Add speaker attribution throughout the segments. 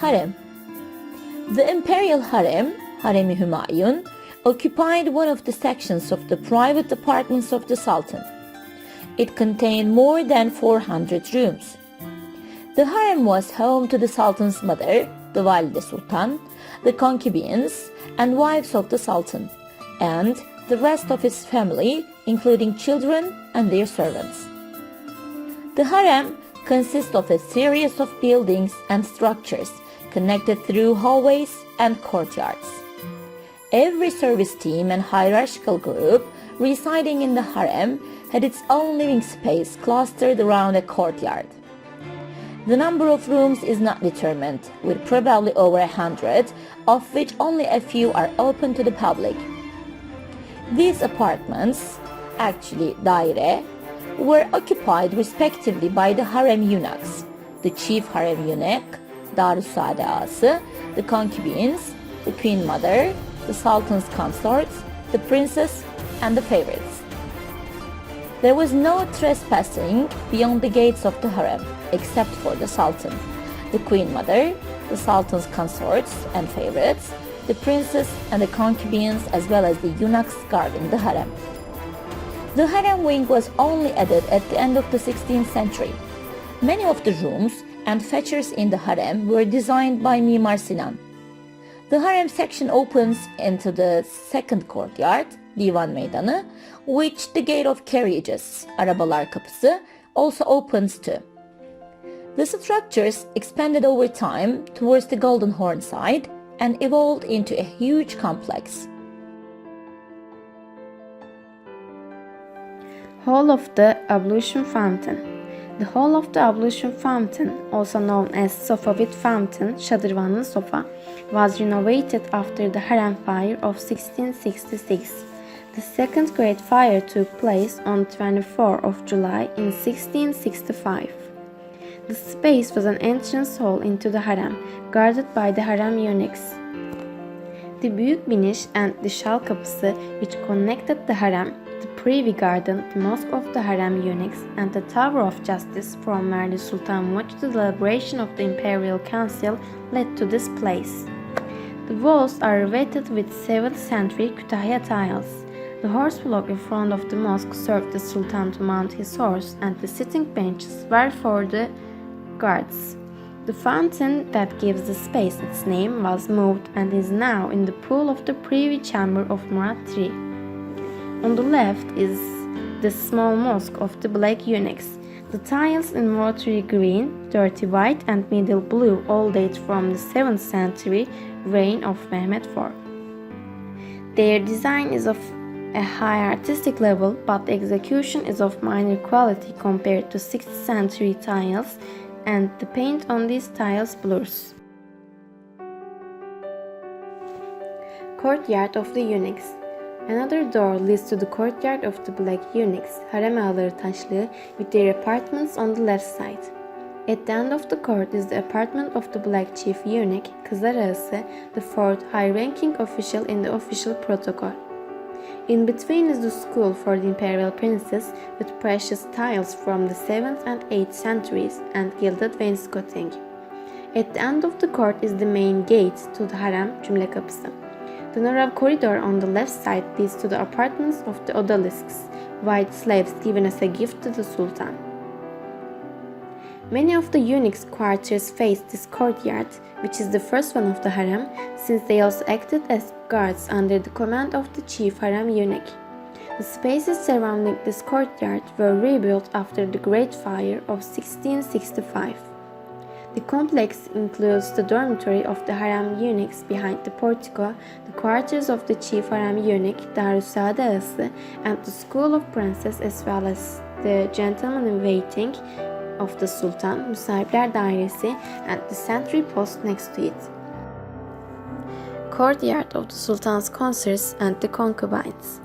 Speaker 1: Harem. The imperial harem, Harem-i Hümayun, occupied one of the sections of the private apartments of the Sultan. It contained more than 400 rooms. The harem was home to the Sultan's mother, the Valide Sultan, the concubines and wives of the Sultan, and the rest of his family, including children and their servants. The harem consists of a series of buildings and structures connected through hallways and courtyards. Every service team and hierarchical group residing in the harem had its own living space clustered around a courtyard. The number of rooms is not determined, with probably over 100, of which only a few are open to the public. These apartments, actually daire, were occupied respectively by the harem eunuchs, the chief harem eunuch, SeyyahASFA, the concubines, the queen mother, the sultan's consorts, the princess, and the favorites. There was no trespassing beyond the gates of the harem, except for the sultan, the queen mother, the sultan's consorts and favorites, the princess and the concubines, as well as the eunuchs guarding the harem. The harem wing was only added at the end of the 16th century. Many of the rooms and features in the harem were designed by Mimar Sinan. The harem section opens into the second courtyard, Divan Meydanı, which the gate of carriages, Arabalar Kapısı, also opens to. The structures expanded over time towards the Golden Horn side and evolved into a huge complex.
Speaker 2: Hall of the Ablution Fountain. The Hall of the Ablution Fountain, also known as Sofa with Fountain, Şadırvanlı Sofa, was renovated after the Harem Fire of 1666. The second Great Fire took place on 24 of July in 1665. The space was an entrance hall into the harem, guarded by the harem eunuchs. The Büyük Biniş and the Şal Kapısı, which connected the harem, the Privy Garden, the Mosque of the Harem Eunuchs, and the Tower of Justice, from where the Sultan watched the deliberation of the Imperial Council, led to this place. The walls are reveated with 7th century Kütahya tiles. The horse block in front of the mosque served the Sultan to mount his horse, and the sitting benches were for the guards. The fountain that gives the space its name was moved and is now in the pool of the Privy Chamber of Murat III. On the left is the small mosque of the Black Eunuchs. The tiles in watery green, dirty white and middle blue all date from the 7th century reign of Mehmed IV. Their design is of a high artistic level, but the execution is of minor quality compared to 6th century tiles, and the paint on these tiles blurs. Courtyard of the Eunuchs. Another door leads to the courtyard of the Black Eunuchs, harem ağaları taşlığı, with their apartments on the left side. At the end of the court is the apartment of the Black Chief Eunuch, Kızlar Ağası, the fourth high-ranking official in the official protocol. In between is the school for the imperial princes, with precious tiles from the 7th and 8th centuries and gilded wainscoting. At the end of the court is the main gate to the harem, Cümle Kapısı. The narrow corridor on the left side leads to the apartments of the odalisks, white slaves given as a gift to the Sultan. Many of the eunuchs' quarters face this courtyard, which is the first one of the harem, since they also acted as guards under the command of the chief harem eunuch. The spaces surrounding this courtyard were rebuilt after the Great Fire of 1665. The complex includes the dormitory of the harem eunuchs behind the portico, the quarters of the chief harem eunuch, SeyyahASFA, and the school of princes, as well as the gentlemen-in-waiting of the Sultan, Müsahipler Dairesi, and the sentry post next to it. Courtyard of the Sultan's consorts and the concubines.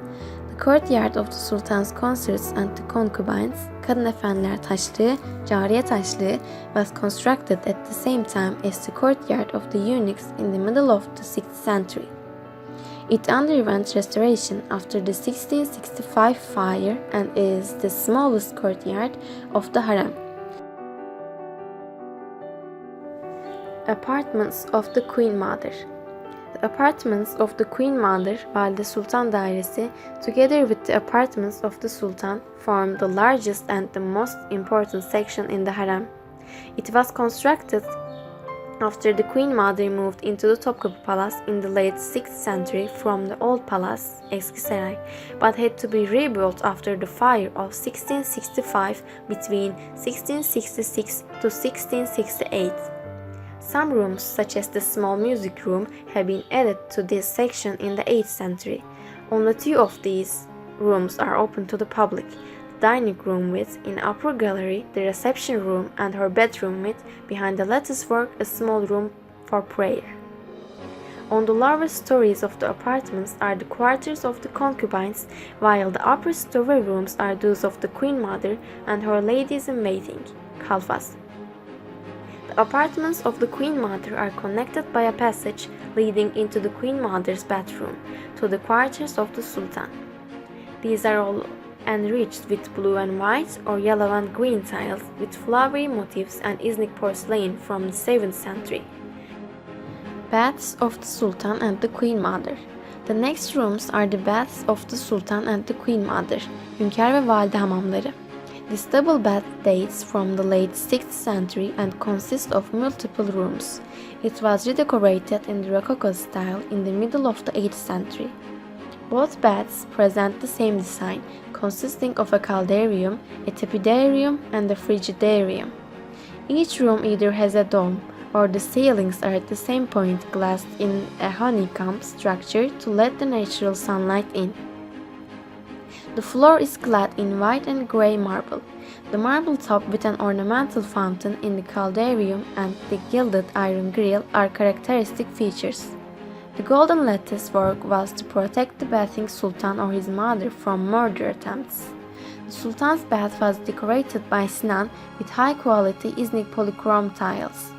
Speaker 2: The courtyard of the Sultan's consorts and the concubines, Kadın Efendiler Taşlığı, Cariye Taşlığı, was constructed at the same time as the courtyard of the eunuchs in the middle of the 6th century. It underwent restoration after the 1665 fire and is the smallest courtyard of the harem. Apartments of the Queen Mother. The apartments of the Queen Mother, Valide Sultan Dairesi, together with the apartments of the Sultan, form the largest and the most important section in the harem. It was constructed after the Queen Mother moved into the Topkapı Palace in the late 6th century from the old palace, Eski Saray, but had to be rebuilt after the fire of 1665 between 1666 to 1668. Some rooms, such as the small music room, have been added to this section in the 8th century. Only 2 of these rooms are open to the public. The dining room with, in upper gallery, the reception room and her bedroom with, behind the latticework, a small room for prayer. On the lower stories of the apartments are the quarters of the concubines, while the upper story rooms are those of the Queen Mother and her ladies-in-waiting, kalfas. The apartments of the Queen Mother are connected by a passage leading into the Queen Mother's bathroom to the quarters of the Sultan. These are all enriched with blue and white or yellow and green tiles with flowery motifs and Iznik porcelain from the 7th century. Baths of the Sultan and the Queen Mother. The next rooms are the baths of the Sultan and the Queen Mother, Hünkâr ve Valide hamamları. This double bath dates from the late 6th century and consists of multiple rooms. It was redecorated in the Rococo style in the middle of the 8th century. Both baths present the same design, consisting of a caldarium, a tepidarium, and a frigidarium. Each room either has a dome, or the ceilings are at the same point glassed in a honeycomb structure to let the natural sunlight in. The floor is clad in white and grey marble. The marble top with an ornamental fountain in the caldarium and the gilded iron grille are characteristic features. The golden lattice work was to protect the bathing sultan or his mother from murder attempts. The sultan's bath was decorated by Sinan with high-quality Iznik polychrome tiles.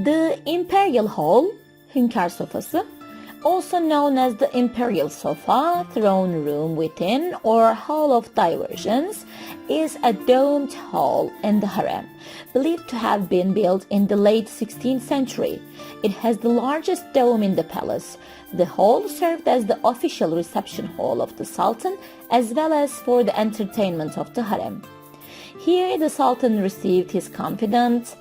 Speaker 1: The Imperial Hall, Hünkâr Sofası, also known as the Imperial Sofa, Throne Room Within, or Hall of Diversions, is a domed hall in the harem, believed to have been built in the late 16th century. It has the largest dome in the palace. The hall served as the official reception hall of the Sultan, as well as for the entertainment of the harem. Here the Sultan received his confidant,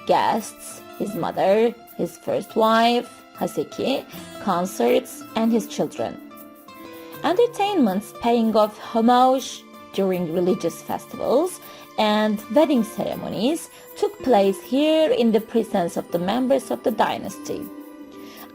Speaker 1: guests, his mother, his first wife, Haseki, concerts, and his children. Entertainments paying off homage during religious festivals and wedding ceremonies took place here in the presence of the members of the dynasty.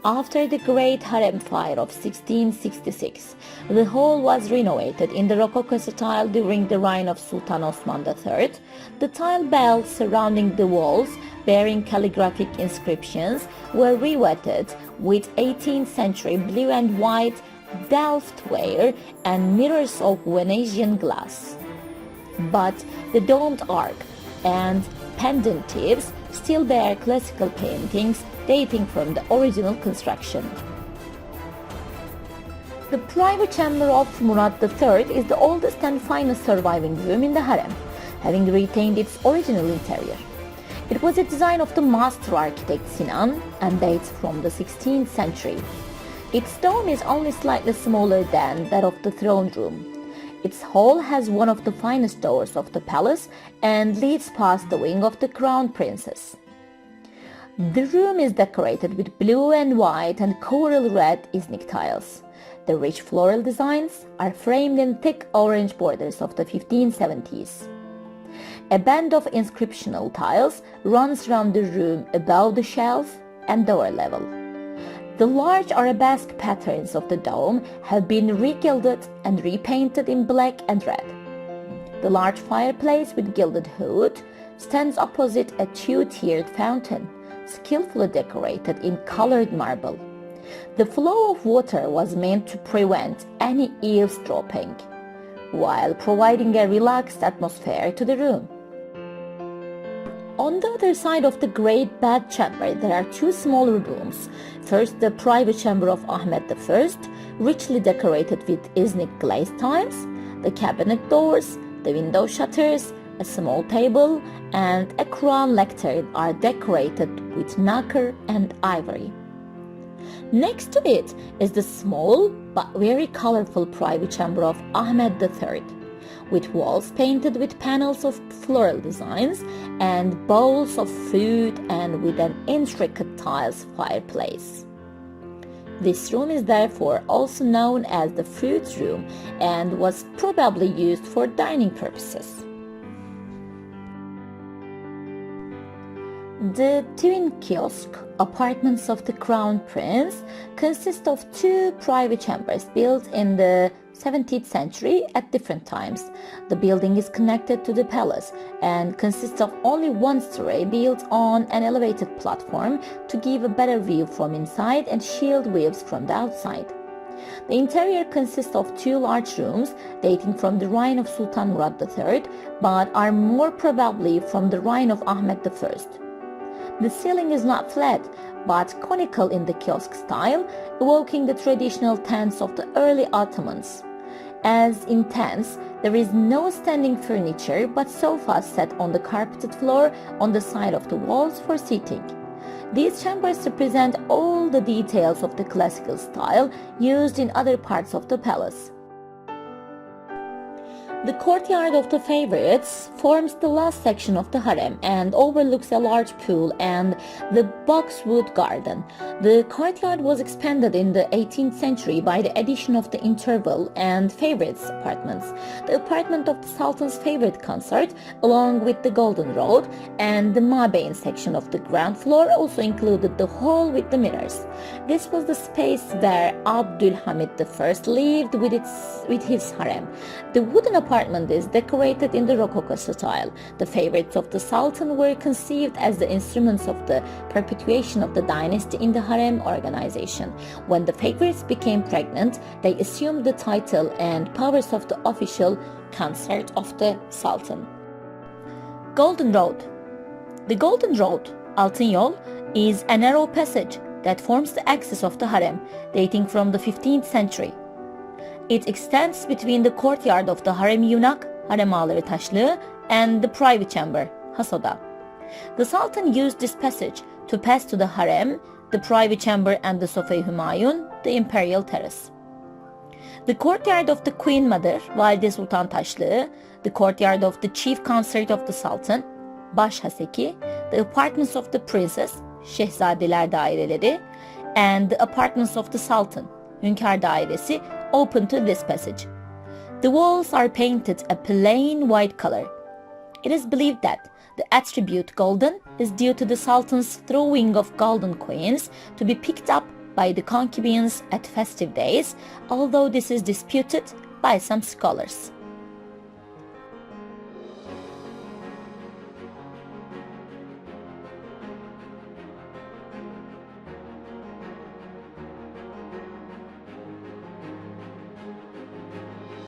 Speaker 1: After the Great Harem Fire of 1666, the hall was renovated in the Rococo style during the reign of Sultan Osman III. The tile bells surrounding the walls, bearing calligraphic inscriptions, were rewetted with 18th century blue and white Delft ware and mirrors of Venetian glass. But the domed arch and pendant tips still bear classical paintings dating from the original construction. The private chamber of Murad III is the oldest and finest surviving room in the harem, having retained its original interior. It was a design of the master architect Sinan and dates from the 16th century. Its dome is only slightly smaller than that of the throne room. Its hall has one of the finest doors of the palace and leads past the wing of the crown princess. The room is decorated with blue and white and coral red Iznik tiles. The rich floral designs are framed in thick orange borders of the 1570s. A band of inscriptional tiles runs round the room above the shelf and door level. The large arabesque patterns of the dome have been regilded and repainted in black and red. The large fireplace with gilded hood stands opposite a two-tiered fountain, skillfully decorated in colored marble. The flow of water was meant to prevent any eavesdropping, while providing a relaxed atmosphere to the room. On the other side of the great bedchamber there are two smaller rooms. First, the private chamber of Ahmed I, richly decorated with Iznik glazed tiles, the cabinet doors, the window shutters, a small table, and a crown lectern are decorated with nacre and ivory. Next to it is the small but very colorful private chamber of Ahmed III, with walls painted with panels of floral designs and bowls of food and with an intricate tiles fireplace. This room is therefore also known as the fruit room and was probably used for dining purposes. The twin kiosk apartments of the Crown Prince consist of two private chambers built in the 17th century at different times. The building is connected to the palace and consists of only one story built on an elevated platform to give a better view from inside and shield views from the outside. The interior consists of two large rooms dating from the reign of Sultan Murad III, but are more probably from the reign of Ahmed I. The ceiling is not flat, but conical in the kiosk style, evoking the traditional tents of the early Ottomans. As in tents, there is no standing furniture but sofas set on the carpeted floor on the side of the walls for seating. These chambers represent all the details of the classical style used in other parts of the palace. The courtyard of the favorites forms the last section of the harem and overlooks a large pool and the boxwood garden. The courtyard was expanded in the 18th century by the addition of the interval and favorites apartments, the apartment of the Sultan's favorite consort, along with the Golden Road, and the Mabein section of the ground floor also included the hall with the mirrors. This was the space where Abdülhamid I lived with his harem. The wooden apartment is decorated in the Rococo style. The favorites of the Sultan were conceived as the instruments of the perpetuation of the dynasty in the harem organization. When the favorites became pregnant, they assumed the title and powers of the official consort of the Sultan. Golden Road. The Golden Road, Altın Yol, is a narrow passage that forms the axis of the harem, dating from the 15th century. It extends between the courtyard of the harem yunak, harem ağları taşlığı, and the private chamber, hasoda. The Sultan used this passage to pass to the harem, the private chamber, and the Sofa-i Hümayun, the imperial terrace. The courtyard of the Queen Mother, Valide Sultan Taşlığı, the courtyard of the chief consort of the Sultan, Baş Haseki, the apartments of the princess, Şehzadeler daireleri, and the apartments of the Sultan, Hünkâr dairesi, open to this passage. The walls are painted a plain white color. It is believed that the attribute golden is due to the Sultan's throwing of golden coins to be picked up by the concubines at festive days, although this is disputed by some scholars.